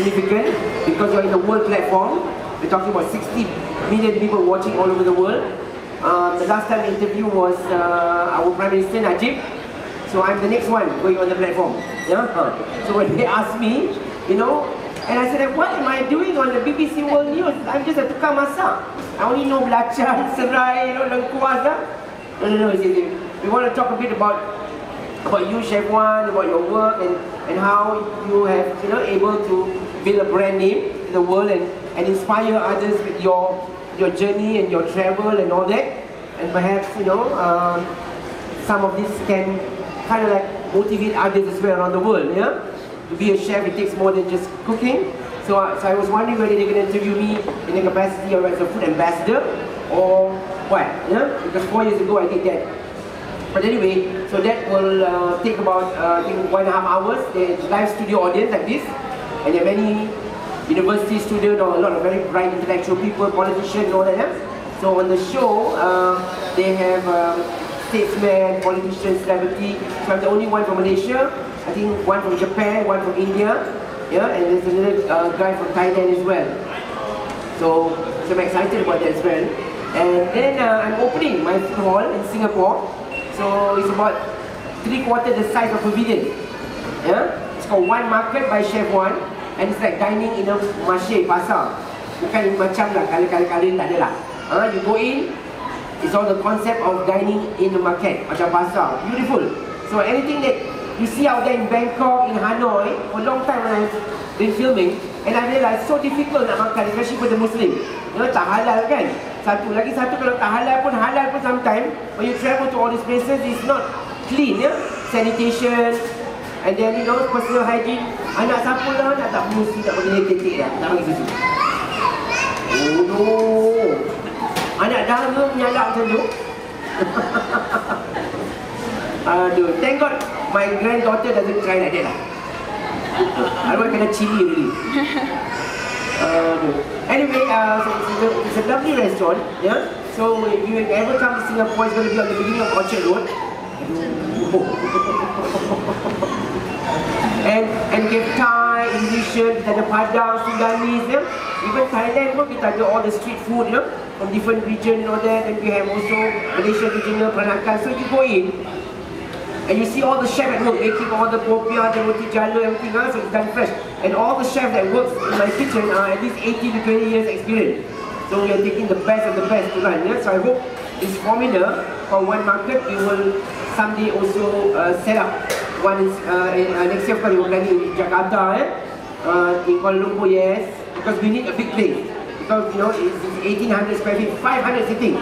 significant because you're in the world platform. We're talking about 60 million people watching all over the world. The last time the interview was our Prime Minister Najib. So I'm the next one going on the platform. Yeah? So when they asked me, you know, and I said, what am I doing on the BBC World News? I'm just a tukang masak. I only know belacan, serai, you know, lengkuas. No. We want to talk a bit about you, Chef Wan, about your work and how you have, you know, able to build a brand name in the world and inspire others with your journey and your travel and all that. And perhaps, you know, some of this can kind of like motivate others as well around the world, yeah? To be a chef, it takes more than just cooking. So I was wondering whether they're going to interview me in the capacity of as a food ambassador or what, yeah? Because 4 years ago I did that. But anyway, so that will take about, I think, 1.5 hours. There's live studio audience like this. And there are many university students or a lot of very bright intellectual people, politicians and all that. Yeah? So on the show, they have statesmen, politicians, celebrity. So I'm the only one from Malaysia. I think one from Japan, one from India. Yeah, and there's another guy from Thailand as well. So I'm excited about that as well. And then I'm opening my food hall in Singapore. So it's about 3/4 the size of pavilion. Yeah? It's called One Market by Chef Wan. And it's like dining in a marché, pasar. Bukan macam lah, kali-kali tak ada lah. You go in, it's all the concept of dining in the market, macam pasar. Beautiful. So anything that you see out there in Bangkok, in Hanoi, for a long time when I've been filming, and I realized so difficult nak makan, especially for the Muslim. You know, tak halal kan? Satu kalau tak halal pun sometimes when you travel to all these places, it's not clean, yeah? Sanitation, and then, you know, personal hygiene. Anak siapa lah nak tak mesti tak boleh tetek dah, tak bagi susu. Oh no. Anak dara menyalak macam tu. Aduh, thank God my granddaughter doesn't try like that lah. Otherwise kena chili really. Anyway, so it's a lovely restaurant, yeah. So if you ever come to Singapore, it's going to be on the beginning of Orchard Road. And we have Thai, Indonesian, kita ada Padang, Sudanese, yeah. Even Thailand pun kita ada all the street food, you know, from different region and all that. And we have also Malaysian regional peranakan. So you go in and you see all the chefs at work making all the popiah, the roti jala, everything else, so it's done fresh. And all the chefs that works in my kitchen are at least 18 to 20 years experience. So we are taking the best of the best to run, yeah. So I hope this formula for One Market, we will someday also set up one next year we will plan in Jakarta, in Kuala Lumpur, yes, because we need a big place. Because, you know, it's 1800 square feet, 500 sitting.